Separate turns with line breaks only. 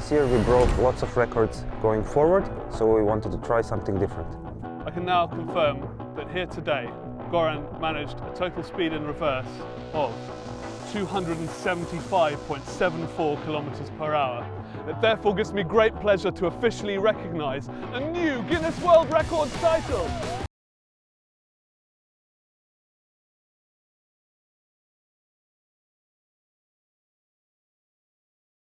This year we broke lots of records going forward, so we wanted to try something different.
I can now confirm that here today, Goran managed a total speed in reverse of 275.74 kilometers per hour. It therefore gives me great pleasure to officially recognise a new Guinness World Records title.